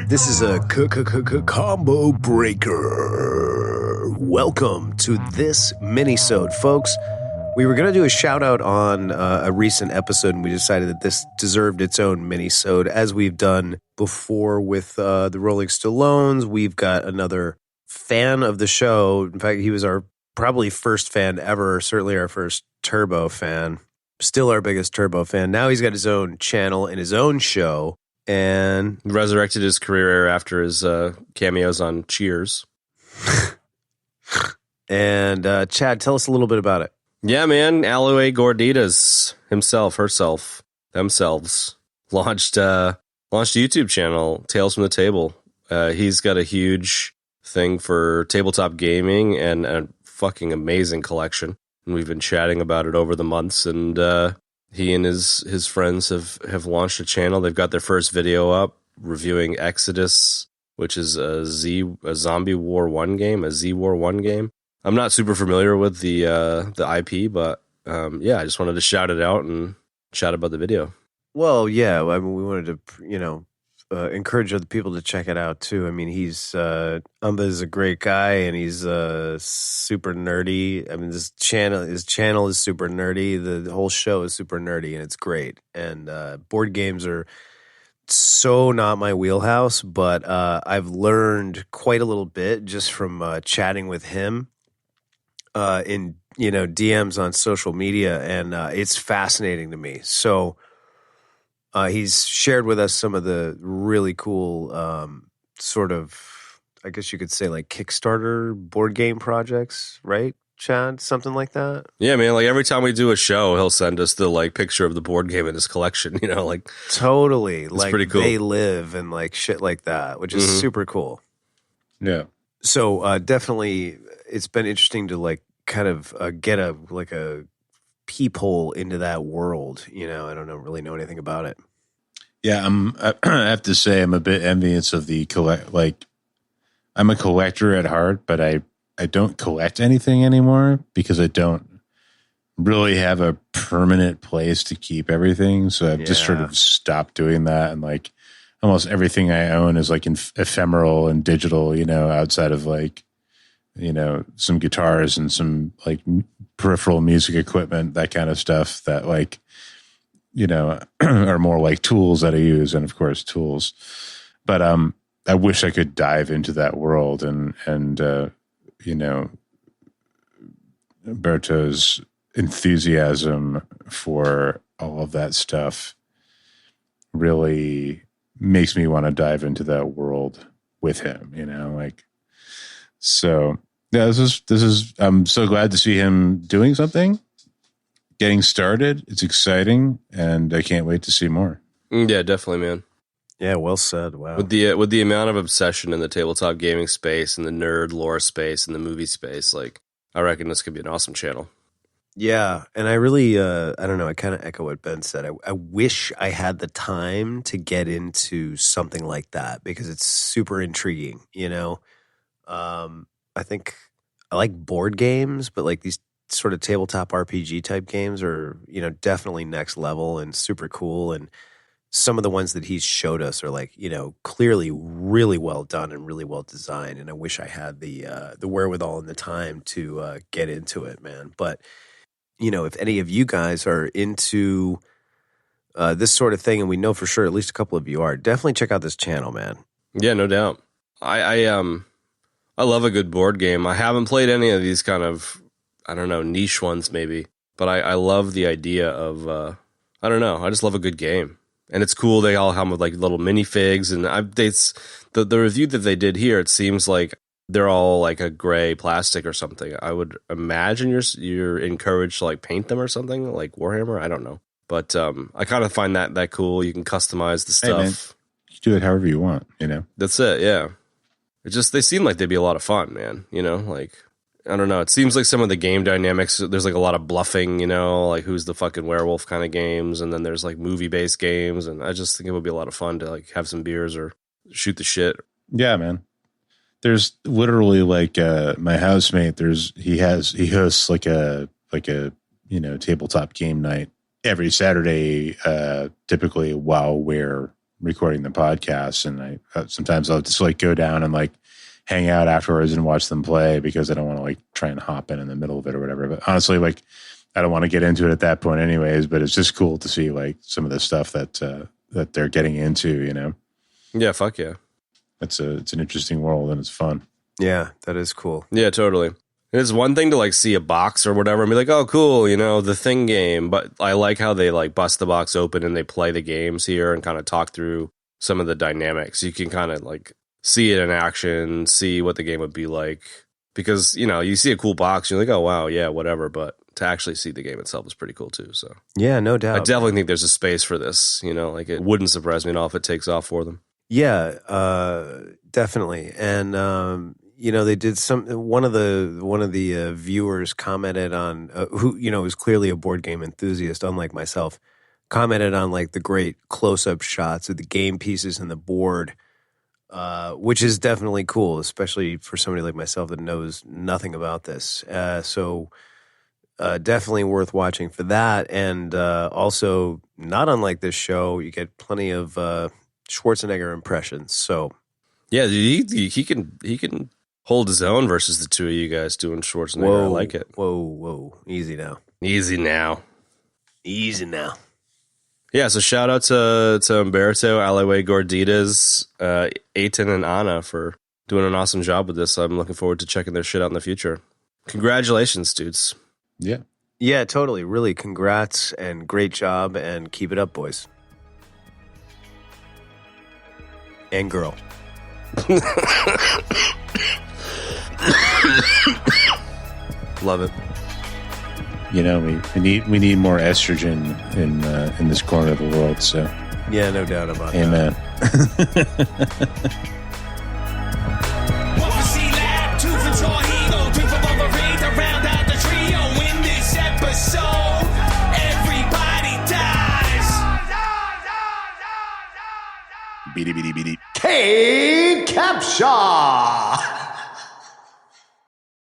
This is a combo breaker. Welcome to this Minisode, folks. We were going to do a shout out on a recent episode, and we decided that this deserved its own Minisode, as we've done before with the Rolling Stones. We've got another fan of the show. In fact, he was our probably first fan ever, certainly our first Turbo fan. Still our biggest Turbo fan. Now he's got his own channel and his own show. And resurrected his career after his cameos on Cheers. And Chad, tell us a little bit about it. Yeah, man. Alley Gorditas themselves launched a YouTube channel, Tales from the Table. He's got a huge thing for tabletop gaming and a fucking amazing collection. And we've been chatting about it over the months, and he and his friends have launched a channel. They've got their first video up reviewing Exodus, which is a Zombie War 1 game, a Z War 1 game. I'm not super familiar with the IP, but I just wanted to shout it out and chat about the video. Well, yeah, I mean, we wanted to, encourage other people to check it out too. I mean, Umba is a great guy, and he's super nerdy. I mean, his channel is super nerdy. The whole show is super nerdy, and it's great. And board games are so not my wheelhouse, but I've learned quite a little bit just from chatting with him in DMs on social media, and it's fascinating to me. So. He's shared with us some of the really cool sort of, I guess you could say, like Kickstarter board game projects, right, Chad? Something like that? Yeah, man. Like every time we do a show, he'll send us the picture of the board game in his collection, Totally. It's like pretty cool. They Live and like shit like that, which is super cool. Yeah. So definitely it's been interesting to kind of get a peephole into that world. I don't really know anything about it. Yeah, I have to say I'm a bit envious of the I'm a collector at heart, but I don't collect anything anymore because I don't really have a permanent place to keep everything. So I've just sort of stopped doing that, and almost everything I own is ephemeral and digital, outside of some guitars and some peripheral music equipment, that kind of stuff that are more like tools that I use, and of course tools. But I wish I could dive into that world, and Berto's enthusiasm for all of that stuff really makes me want to dive into that world with him, so yeah, this is I'm so glad to see him doing something, getting started. It's exciting, and I can't wait to see more. Yeah, definitely, man. Yeah, well said. Wow. With the amount of obsession in the tabletop gaming space and the nerd lore space and the movie space, I reckon this could be an awesome channel. Yeah, and I really, I don't know, I kind of echo what Ben said. I wish I had the time to get into something like that because it's super intriguing, I think I like board games, but these sort of tabletop RPG type games are, definitely next level and super cool. And some of the ones that he's showed us are clearly really well done and really well designed. And I wish I had the wherewithal and the time to get into it, man. But, if any of you guys are into this sort of thing, and we know for sure at least a couple of you are, definitely check out this channel, man. Yeah, no doubt. I love a good board game. I haven't played any of these kind of, I don't know, niche ones maybe, but I love the idea of, I don't know, I just love a good game. And it's cool they all come with little minifigs, and the review that they did here, it seems like they're all a gray plastic or something. I would imagine you're encouraged to paint them or something, like Warhammer, I don't know. But I kind of find that cool. You can customize the stuff. Hey, man, you do it however you want, That's it, yeah. They seem like they'd be a lot of fun, man. I don't know. It seems like some of the game dynamics, there's a lot of bluffing, who's the fucking werewolf kind of games. And then there's movie-based games. And I just think it would be a lot of fun to have some beers or shoot the shit. Yeah, man. There's literally my housemate, he hosts a tabletop game night every Saturday, typically while we're recording the podcast, and I sometimes I'll just like go down and like hang out afterwards and watch them play because I don't want to like try and hop in the middle of it or whatever. But honestly, like I don't want to get into it at that point anyways, but it's just cool to see like some of the stuff that they're getting into, you know? Yeah, fuck yeah. It's an interesting world and it's fun. Yeah, that is cool. Yeah, totally. It's one thing to like see a box or whatever and be like, oh, cool, you know, the Thing game. But I like how they like bust the box open and they play the games here and kind of talk through some of the dynamics. You can kind of like see it in action, see what the game would be like. Because, you know, you see a cool box, you're like, oh, wow, yeah, whatever. But to actually see the game itself is pretty cool, too. So yeah, no doubt. I definitely think there's a space for this. You know, like it wouldn't surprise me at all if it takes off for them. Yeah, definitely. And, you know, they did one of the viewers commented on, who, you know, is clearly a board game enthusiast, unlike myself, commented on like the great close-up shots of the game pieces and the board, which is definitely cool, especially for somebody like myself that knows nothing about this. So definitely worth watching for that. And also, not unlike this show, you get plenty of Schwarzenegger impressions. So yeah, he can hold his own versus the two of you guys doing Schwarzenegger. whoa, I like it. Whoa, easy now. Easy now. Yeah, so shout out to Umberto, Alley Gorditas, Aiton, and Anna for doing an awesome job with this. I'm looking forward to checking their shit out in the future. Congratulations, dudes. Yeah. Yeah, totally. Really, congrats and great job, and keep it up, boys. And girl. Love it. You know, we need more estrogen in this corner of the world. So Yeah, no doubt about amen. K Capshaw.